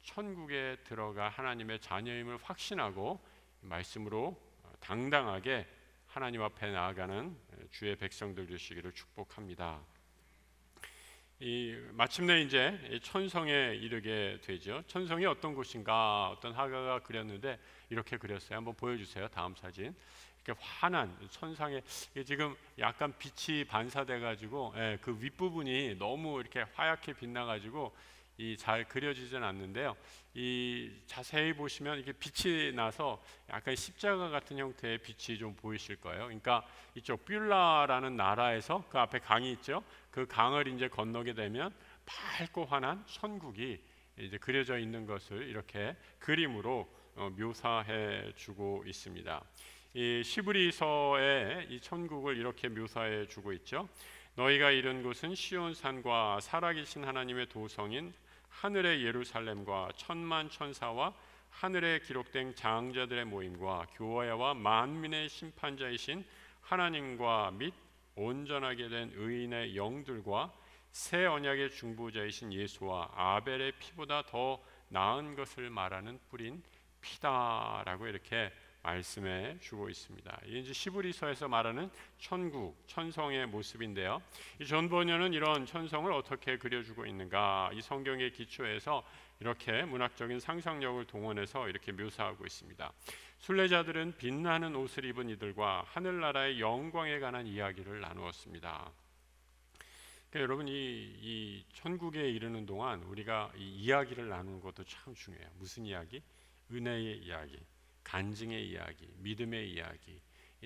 천국에 들어가 하나님의 자녀임을 확신하고 말씀으로 당당하게 하나님 앞에 나아가는 주의 백성들 되시기를 축복합니다. 마침내 이제 천성에 이르게 되죠. 천성이 어떤 곳인가 어떤 화가가 그렸는데 이렇게 그렸어요. 한번 보여주세요. 다음 사진. 이렇게 환한 천상에 지금 약간 빛이 반사돼 가지고 그 윗부분이 너무 이렇게 하얗게 빛나 가지고 잘 그려지진 않는데요. 이 자세히 보시면 이게 빛이 나서 약간 십자가 같은 형태의 빛이 좀 보이실 거예요. 그러니까 이쪽 뷸라라는 나라에서 그 앞에 강이 있죠. 그 강을 이제 건너게 되면 밝고 환한 천국이 이제 그려져 있는 것을 이렇게 그림으로 묘사해 주고 있습니다. 이 시브리서에 이 천국을 이렇게 묘사해 주고 있죠. 너희가 이른 곳은 시온산과 살아계신 하나님의 도성인 하늘의 예루살렘과 천만 천사와 하늘에 기록된 장자들의 모임과 교회와 만민의 심판자이신 하나님과 및 온전하게 된 의인의 영들과 새 언약의 중보자이신 예수와 아벨의 피보다 더 나은 것을 말하는 뿌린 피다라고 이렇게 말씀해 주고 있습니다. 이제 시브리서에서 말하는 천국, 천성의 모습인데요. 이 존 버녀는 이런 천성을 어떻게 그려주고 있는가? 이 성경의 기초에서 이렇게 문학적인 상상력을 동원해서 이렇게 묘사하고 있습니다. 순례자들은 빛나는 옷을 입은 이들과 하늘나라의 영광에 관한 이야기를 나누었습니다. 그러니까 여러분, 이 천국에 이르는 동안 우리가 이 이야기를 나누는 것도 참 중요해요. 무슨 이야기? 은혜의 이야기, 간증의 이야기, 믿음의 이야기.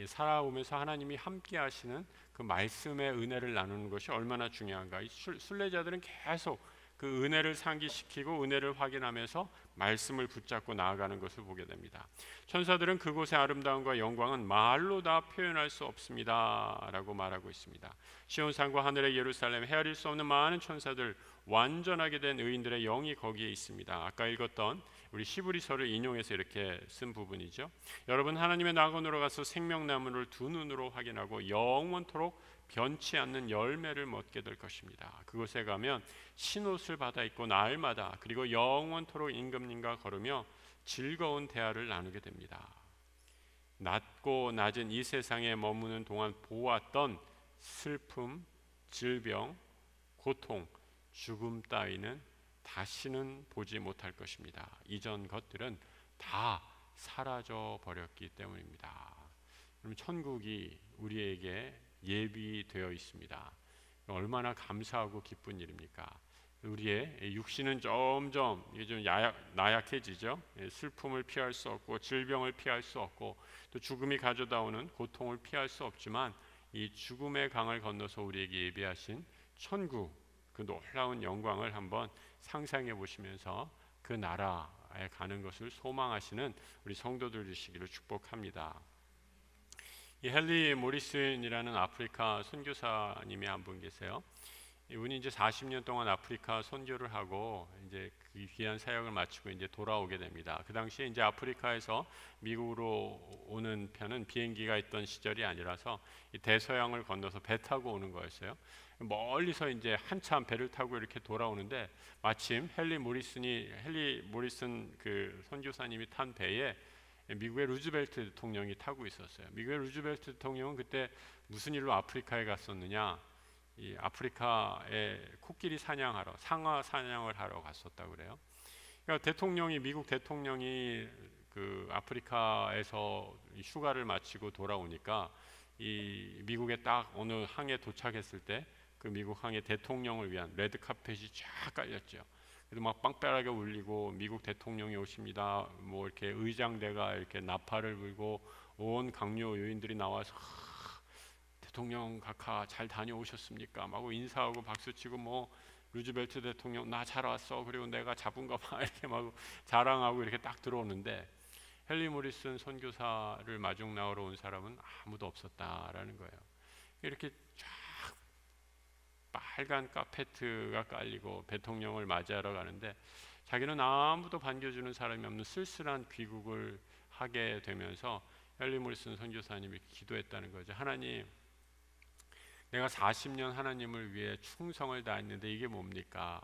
살아오면서 하나님이 함께 하시는 그 말씀의 은혜를 나누는 것이 얼마나 중요한가. 이 순례자들은 계속 그 은혜를 상기시키고 은혜를 확인하면서 말씀을 붙잡고 나아가는 것을 보게 됩니다. 천사들은 그곳의 아름다움과 영광은 말로 다 표현할 수 없습니다 라고 말하고 있습니다. 시온산과 하늘의 예루살렘, 헤아릴 수 없는 많은 천사들, 완전하게 된 의인들의 영이 거기에 있습니다. 아까 읽었던 우리 시브리서를 인용해서 이렇게 쓴 부분이죠. 여러분, 하나님의 낙원으로 가서 생명나무를 두 눈으로 확인하고 영원토록 변치 않는 열매를 먹게 될 것입니다. 그곳에 가면 신옷을 받아 입고 날마다 그리고 영원토록 임금님과 걸으며 즐거운 대화를 나누게 됩니다. 낮고 낮은 이 세상에 머무는 동안 보았던 슬픔, 질병, 고통, 죽음 따위는 다시는 보지 못할 것입니다. 이전 것들은 다 사라져 버렸기 때문입니다. 그럼 천국이 우리에게 예비되어 있습니다. 얼마나 감사하고 기쁜 일입니까? 우리의 육신은 점점 이게 좀 나약해지죠. 슬픔을 피할 수 없고 질병을 피할 수 없고 또 죽음이 가져다 오는 고통을 피할 수 없지만 이 죽음의 강을 건너서 우리에게 예비하신 천국, 그 놀라운 영광을 한번 상상해 보시면서 그 나라에 가는 것을 소망하시는 우리 성도들 되시기를 축복합니다. 이 헨리 모리슨이라는 아프리카 선교사님이 한 분 계세요. 이분이 이제 40년 동안 아프리카 선교를 하고 이제 그 귀한 사역을 마치고 이제 돌아오게 됩니다. 그 당시에 이제 아프리카에서 미국으로 오는 편은 비행기가 있던 시절이 아니라서 이 대서양을 건너서 배 타고 오는 거였어요. 멀리서 이제 한참 배를 타고 이렇게 돌아오는데 마침 헨리 모리슨 그 선교사님이 탄 배에 미국의 루즈벨트 대통령이 타고 있었어요. 미국의 루즈벨트 대통령은 그때 무슨 일로 아프리카에 갔었느냐? 이 아프리카에 코끼리 사냥하러, 상어 사냥을 하러 갔었다고 그래요. 그러니까 미국 대통령이 그 아프리카에서 휴가를 마치고 돌아오니까 이 미국에 딱 어느 항에 도착했을 때 그 미국 항에 대통령을 위한 레드 카펫이 쫙 깔렸죠. 그래서 막 빵빠르게 울리고 미국 대통령이 오십니다. 뭐 이렇게 의장대가 이렇게 나팔을 불고 온 강요 요인들이 나와서 대통령 각하 잘 다녀오셨습니까? 하고 인사하고 박수치고 뭐 루즈벨트 대통령 나 잘 왔어, 그리고 내가 잡은 거 봐 이렇게 막 자랑하고 이렇게 딱 들어오는데 헨리 모리슨 선교사를 마중 나오러 온 사람은 아무도 없었다라는 거예요. 이렇게 쫙 빨간 카페트가 깔리고 대통령을 맞이하러 가는데 자기는 아무도 반겨주는 사람이 없는 쓸쓸한 귀국을 하게 되면서 헨리 모리슨 선교사님이 기도했다는 거죠. 하나님, 내가 40년 하나님을 위해 충성을 다했는데 이게 뭡니까?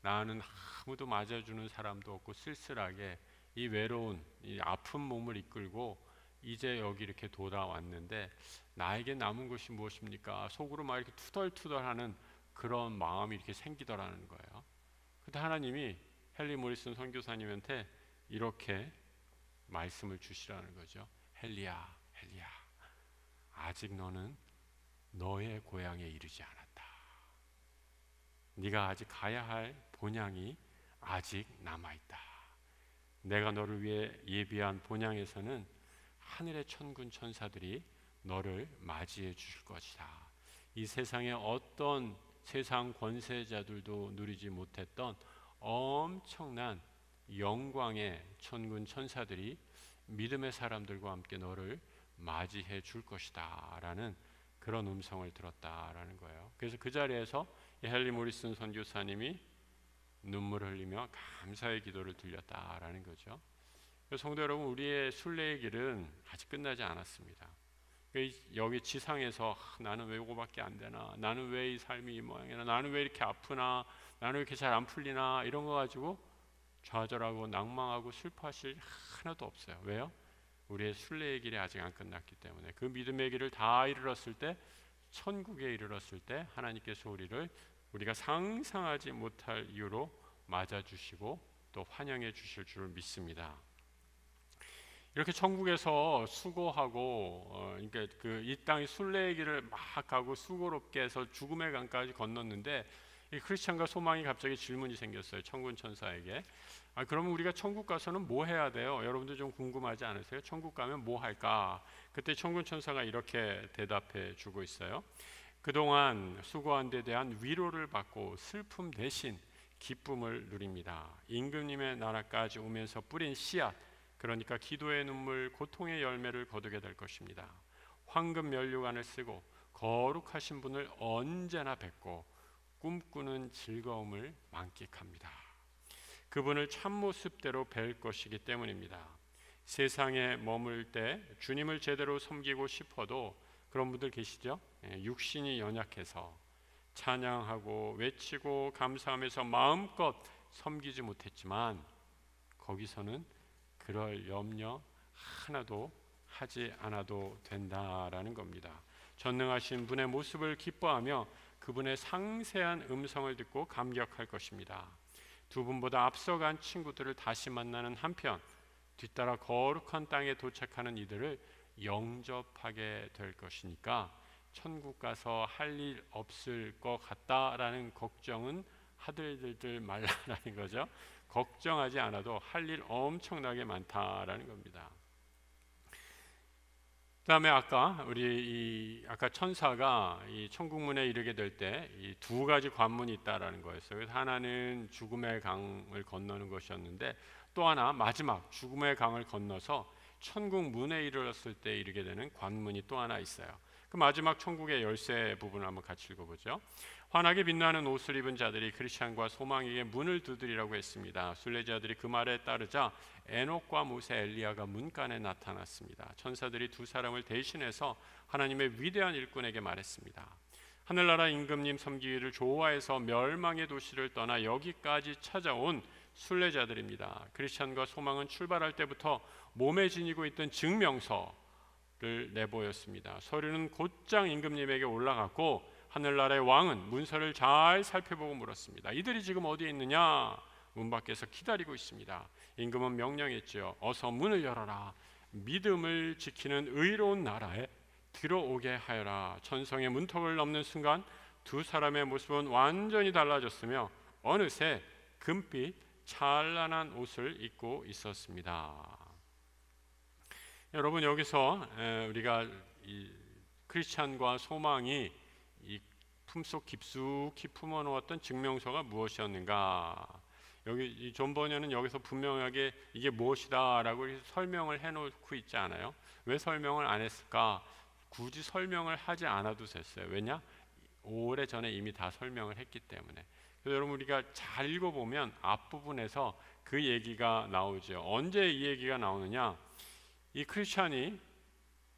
나는 아무도 맞아주는 사람도 없고 쓸쓸하게 이 외로운 이 아픈 몸을 이끌고 이제 여기 이렇게 돌아왔는데 나에게 남은 것이 무엇입니까? 속으로 막 이렇게 투덜투덜하는 그런 마음이 이렇게 생기더라는 거예요. 근데 하나님이 헨리 모리슨 선교사님한테 이렇게 말씀을 주시라는 거죠. 헨리야, 헨리야, 아직 너는 너의 고향에 이르지 않았다. 네가 아직 가야 할 본향이 아직 남아있다. 내가 너를 위해 예비한 본향에서는 하늘의 천군 천사들이 너를 맞이해 주실 것이다. 이 세상의 어떤 세상 권세자들도 누리지 못했던 엄청난 영광의 천군 천사들이 믿음의 사람들과 함께 너를 맞이해 줄 것이다 라는 그런 음성을 들었다라는 거예요. 그래서 그 자리에서 헨리 모리슨 선교사님이 눈물을 흘리며 감사의 기도를 드렸다라는 거죠. 성도 여러분, 우리의 순례의 길은 아직 끝나지 않았습니다. 여기 지상에서 나는 왜 이거밖에 안 되나, 나는 왜 이 삶이 이 모양이나, 나는 왜 이렇게 아프나, 나는 왜 이렇게 잘 안 풀리나, 이런 거 가지고 좌절하고 낭망하고 슬퍼하실 하나도 없어요. 왜요? 우리의 순례의 길이 아직 안 끝났기 때문에. 그 믿음의 길을 다 이르렀을 때, 천국에 이르렀을 때 하나님께서 우리를 우리가 상상하지 못할 이유로 맞아주시고 또 환영해 주실 줄 믿습니다. 이렇게 천국에서 수고하고 그러니까 이 땅의 순례의 길을 막 가고 수고롭게 해서 죽음의 강까지 건넜는데 이 크리스찬과 소망이 갑자기 질문이 생겼어요. 천군 천사에게. 그러면 우리가 천국 가서는 뭐 해야 돼요? 여러분들 좀 궁금하지 않으세요? 천국 가면 뭐 할까? 그때 천군 천사가 이렇게 대답해 주고 있어요. 그동안 수고한 데 대한 위로를 받고 슬픔 대신 기쁨을 누립니다. 임금님의 나라까지 오면서 뿌린 씨앗, 그러니까 기도의 눈물, 고통의 열매를 거두게 될 것입니다. 황금 면류관을 쓰고 거룩하신 분을 언제나 뵙고 꿈꾸는 즐거움을 만끽합니다. 그분을 참모습대로 뵐 것이기 때문입니다. 세상에 머물 때 주님을 제대로 섬기고 싶어도 그런 분들 계시죠? 육신이 연약해서 찬양하고 외치고 감사하면서 마음껏 섬기지 못했지만 거기서는 그럴 염려 하나도 하지 않아도 된다라는 겁니다. 전능하신 분의 모습을 기뻐하며 그분의 상세한 음성을 듣고 감격할 것입니다. 두 분보다 앞서간 친구들을 다시 만나는 한편 뒤따라 거룩한 땅에 도착하는 이들을 영접하게 될 것이니까 천국 가서 할 일 없을 것 같다라는 걱정은 하들들들 말라라는 거죠. 걱정하지 않아도 할 일 엄청나게 많다라는 겁니다. 그다음에 아까 아까 천사가 이 천국문에 이르게 될 때 이 두 가지 관문이 있다라는 거였어요. 그래서 하나는 죽음의 강을 건너는 것이었는데 또 하나 마지막 죽음의 강을 건너서 천국 문에 이르렀을 때 이르게 되는 관문이 또 하나 있어요. 그 마지막 천국의 열쇠 부분을 한번 같이 읽어보죠. 환하게 빛나는 옷을 입은 자들이 크리스찬과 소망에게 문을 두드리라고 했습니다. 순례자들이 그 말에 따르자 에녹과 모세, 엘리야가 문간에 나타났습니다. 천사들이 두 사람을 대신해서 하나님의 위대한 일꾼에게 말했습니다. 하늘나라 임금님 섬기기를 좋아해서 멸망의 도시를 떠나 여기까지 찾아온 순례자들입니다. 크리스찬과 소망은 출발할 때부터 몸에 지니고 있던 증명서를 내보였습니다. 서류는 곧장 임금님에게 올라갔고 하늘나라의 왕은 문서를 잘 살펴보고 물었습니다. 이들이 지금 어디에 있느냐? 문 밖에서 기다리고 있습니다. 임금은 명령했죠. 어서 문을 열어라. 믿음을 지키는 의로운 나라에 들어오게 하여라. 천성의 문턱을 넘는 순간 두 사람의 모습은 완전히 달라졌으며 어느새 금빛 찬란한 옷을 입고 있었습니다. 여러분, 여기서 우리가 이 크리스찬과 소망이 이 품속 깊숙이 품어놓았던 증명서가 무엇이었는가? 여기 이 존 버녀는 여기서 분명하게 이게 무엇이다라고 설명을 해놓고 있지 않아요? 왜 설명을 안 했을까? 굳이 설명을 하지 않아도 됐어요. 왜냐? 오래전에 이미 다 설명을 했기 때문에. 그래서 여러분 우리가 잘 읽어보면 앞부분에서 그 얘기가 나오죠. 언제 이 얘기가 나오느냐? 이 크리스찬이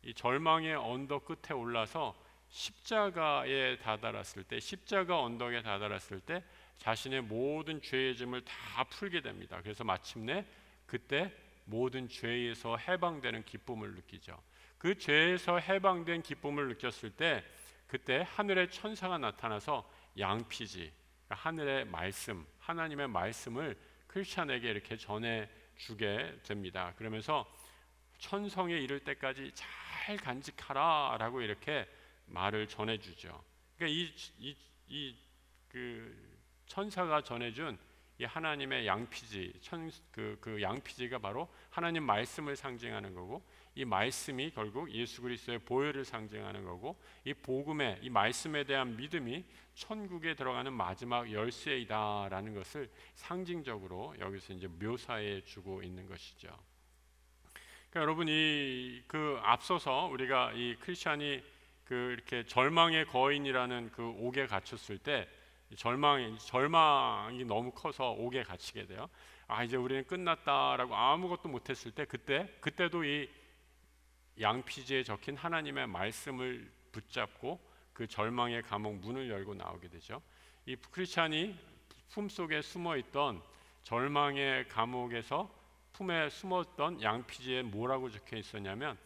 이 절망의 언덕 끝에 올라서 십자가에 다다랐을 때, 십자가 언덕에 다다랐을 때 자신의 모든 죄의 짐을 다 풀게 됩니다. 그래서 마침내 그때 모든 죄에서 해방되는 기쁨을 느끼죠. 그 죄에서 해방된 기쁨을 느꼈을 때 그때 하늘의 천사가 나타나서 양피지, 하늘의 말씀, 하나님의 말씀을 크리스찬에게 이렇게 전해주게 됩니다. 그러면서 천성에 이를 때까지 잘 간직하라 라고 이렇게 말을 전해주죠. 그러니까 그 천사가 전해준 이 하나님의 양피지, 그 양피지가 바로 하나님 말씀을 상징하는 거고, 이 말씀이 결국 예수 그리스도의 보혈을 상징하는 거고, 이 복음의 이 말씀에 대한 믿음이 천국에 들어가는 마지막 열쇠이다라는 것을 상징적으로 여기서 이제 묘사해 주고 있는 것이죠. 그러니까 여러분 그 앞서서 우리가 이 크리스찬이 그 이렇게 절망의 거인이라는 그 옥에 갇혔을 때 절망이 너무 커서 옥에 갇히게 돼요. 이제 우리는 끝났다라고 아무것도 못했을 때 그때도 이 양피지에 적힌 하나님의 말씀을 붙잡고 그 절망의 감옥 문을 열고 나오게 되죠. 이 크리스찬이 품속에 숨어있던 절망의 감옥에서 품에 숨었던 양피지에 뭐라고 적혀 있었냐면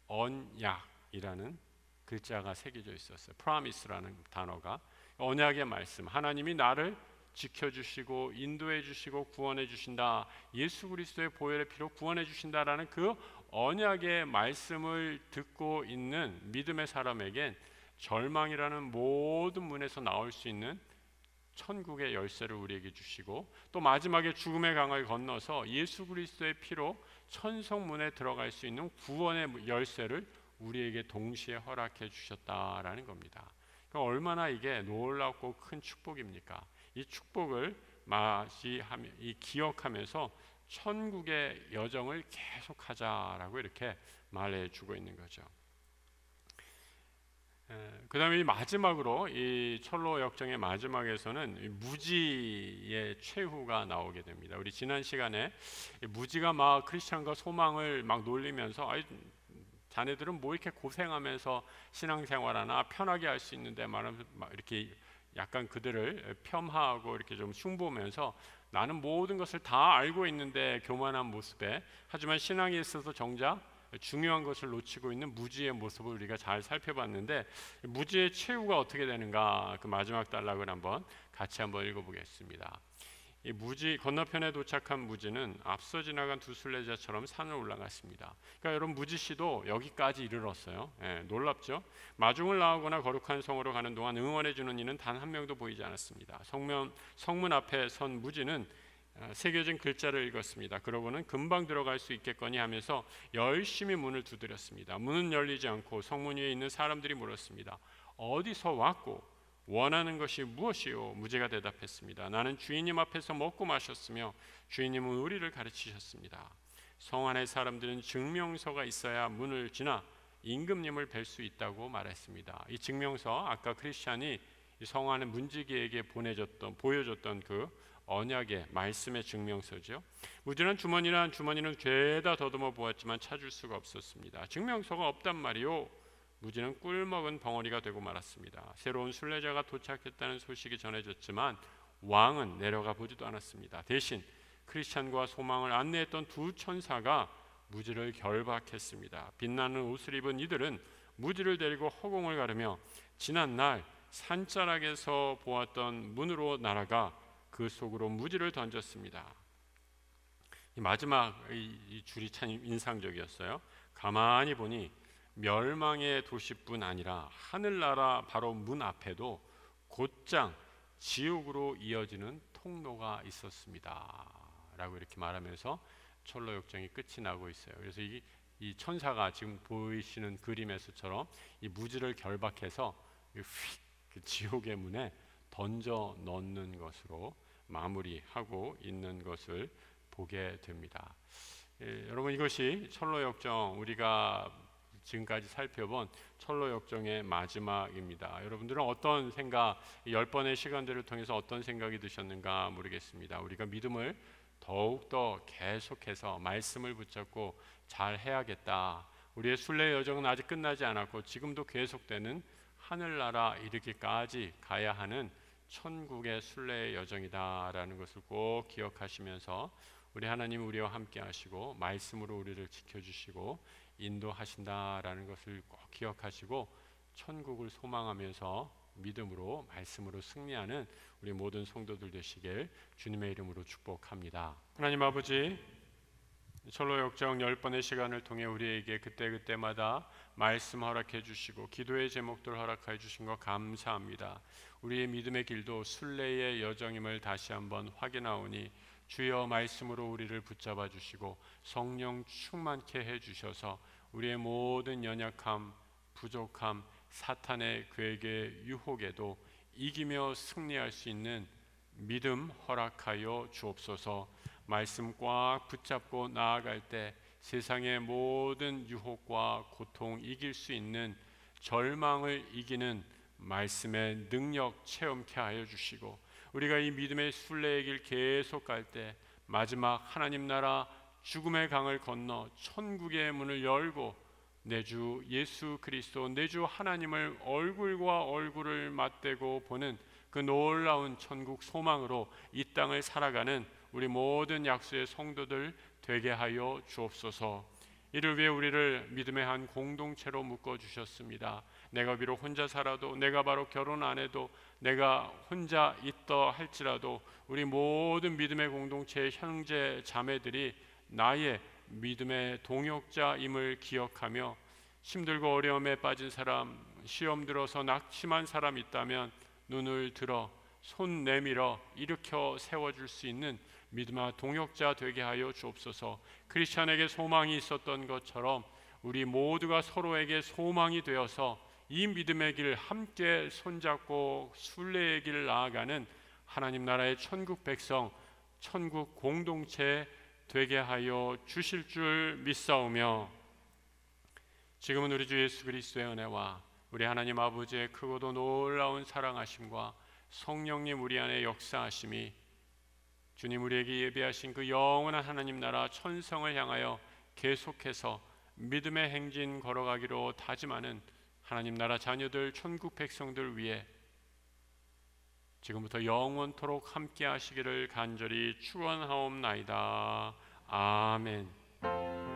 언약이라는 글자가 새겨져 있었어요. promise라는 단어가, 언약의 말씀, 하나님이 나를 지켜주시고 인도해 주시고 구원해 주신다, 예수 그리스도의 보혈의 피로 구원해 주신다라는 그 언약의 말씀을 듣고 있는 믿음의 사람에겐 절망이라는 모든 문에서 나올 수 있는 천국의 열쇠를 우리에게 주시고, 또 마지막에 죽음의 강을 건너서 예수 그리스도의 피로 천성문에 들어갈 수 있는 구원의 열쇠를 우리에게 동시에 허락해 주셨다라는 겁니다. 그러니까 얼마나 이게 놀랍고 큰 축복입니까? 이 축복을 기억하면서 천국의 여정을 계속하자라고 이렇게 말해주고 있는 거죠. 그 다음에 마지막으로 이 철로 역정의 마지막에서는 무지의 최후가 나오게 됩니다. 우리 지난 시간에 무지가 막 크리스찬과 소망을 막 놀리면서 자네들은 뭐 이렇게 고생하면서 신앙생활하나 편하게 할 수 있는데 말하면서 막 이렇게 약간 그들을 폄하하고 이렇게 좀 흉보면서 나는 모든 것을 다 알고 있는데 교만한 모습에, 하지만 신앙에 있어서 정작 중요한 것을 놓치고 있는 무지의 모습을 우리가 잘 살펴봤는데, 무지의 최후가 어떻게 되는가, 그 마지막 단락을 같이 한번 읽어보겠습니다. 이 무지 건너편에 도착한 무지는 앞서 지나간 두 순례자처럼 산을 올라갔습니다. 그러니까 여러분 무지씨도 여기까지 이르렀어요. 놀랍죠? 마중을 나오거나 거룩한 성으로 가는 동안 응원해 주는 이는 단 한 명도 보이지 않았습니다. 성문 앞에 선 무지는 새겨진 글자를 읽었습니다. 그러고는 금방 들어갈 수 있겠거니 하면서 열심히 문을 두드렸습니다. 문은 열리지 않고 성문 위에 있는 사람들이 물었습니다. 어디서 왔고 원하는 것이 무엇이요? 무지가 대답했습니다. 나는 주인님 앞에서 먹고 마셨으며 주인님은 우리를 가르치셨습니다. 성 안의 사람들은 증명서가 있어야 문을 지나 임금님을 뵐 수 있다고 말했습니다. 이 증명서, 아까 크리스찬이 성 안의 문지기에게 보여줬던 그 언약의 말씀의 증명서죠. 무지는 주머니는 죄다 더듬어 보았지만 찾을 수가 없었습니다. 증명서가 없단 말이요. 무지는 꿀먹은 벙어리가 되고 말았습니다. 새로운 순례자가 도착했다는 소식이 전해졌지만 왕은 내려가 보지도 않았습니다. 대신 크리스찬과 소망을 안내했던 두 천사가 무지를 결박했습니다. 빛나는 옷을 입은 이들은 무지를 데리고 허공을 가르며 지난날 산자락에서 보았던 문으로 날아가 그 속으로 무지를 던졌습니다. 이 마지막 이 줄이 참 인상적이었어요. 가만히 보니 멸망의 도시뿐 아니라 하늘나라 바로 문 앞에도 곧장 지옥으로 이어지는 통로가 있었습니다 라고 이렇게 말하면서 철로 역정이 끝이 나고 있어요. 그래서 이 천사가 지금 보이시는 그림에서처럼 이 무지를 결박해서 휙 그 지옥의 문에 던져 넣는 것으로 마무리하고 있는 것을 보게 됩니다. 여러분, 이것이 철로 역정, 우리가 지금까지 살펴본 철로 역정의 마지막입니다. 여러분들은 어떤 생각, 10번의 시간들을 통해서 어떤 생각이 드셨는가 모르겠습니다. 우리가 믿음을 더욱더 계속해서 말씀을 붙잡고 잘 해야겠다. 우리의 순례의 여정은 아직 끝나지 않았고 지금도 계속되는 하늘나라 이르기까지 가야 하는 천국의 순례의 여정이다라는 것을 꼭 기억하시면서 우리 하나님 우리와 함께 하시고 말씀으로 우리를 지켜주시고 인도하신다라는 것을 꼭 기억하시고 천국을 소망하면서 믿음으로 말씀으로 승리하는 우리 모든 성도들 되시길 주님의 이름으로 축복합니다. 하나님 아버지, 철로 역정 10번의 시간을 통해 우리에게 그때그때마다 말씀 허락해 주시고 기도의 제목들 허락해 주신 것 감사합니다. 우리의 믿음의 길도 순례의 여정임을 다시 한번 확인하오니 주여 말씀으로 우리를 붙잡아 주시고 성령 충만케 해 주셔서 우리의 모든 연약함, 부족함, 사탄의 그에게 유혹에도 이기며 승리할 수 있는 믿음 허락하여 주옵소서. 말씀 꽉 붙잡고 나아갈 때 세상의 모든 유혹과 고통 이길 수 있는 절망을 이기는 말씀의 능력 체험케 하여 주시고 우리가 이 믿음의 순례의 길 계속 갈 때 마지막 하나님 나라 죽음의 강을 건너 천국의 문을 열고 내 주 예수 그리스도 내 주 하나님을 얼굴과 얼굴을 맞대고 보는 그 놀라운 천국 소망으로 이 땅을 살아가는 우리 모든 약수의 성도들 되게 하여 주옵소서. 이를 위해 우리를 믿음의 한 공동체로 묶어주셨습니다. 내가 비록 혼자 살아도, 내가 바로 결혼 안 해도, 내가 혼자 있다 할지라도 우리 모든 믿음의 공동체의 형제 자매들이 나의 믿음의 동역자임을 기억하며 힘들고 어려움에 빠진 사람, 시험 들어서 낙심한 사람 있다면 눈을 들어 손 내밀어 일으켜 세워줄 수 있는 믿음의 동역자 되게 하여 주옵소서. 크리스찬에게 소망이 있었던 것처럼 우리 모두가 서로에게 소망이 되어서 이 믿음의 길 함께 손잡고 순례의 길 나아가는 하나님 나라의 천국 백성, 천국 공동체 되게 하여 주실 줄 믿사오며 지금은 우리 주 예수 그리스도의 은혜와 우리 하나님 아버지의 크고도 놀라운 사랑하심과 성령님 우리 안에 역사하심이 주님 우리에게 예비하신 그 영원한 하나님 나라 천성을 향하여 계속해서 믿음의 행진 걸어가기로 다짐하는 하나님 나라 자녀들 천국 백성들 위해 지금부터 영원토록 함께 하시기를 간절히 축원하옵나이다. 아멘.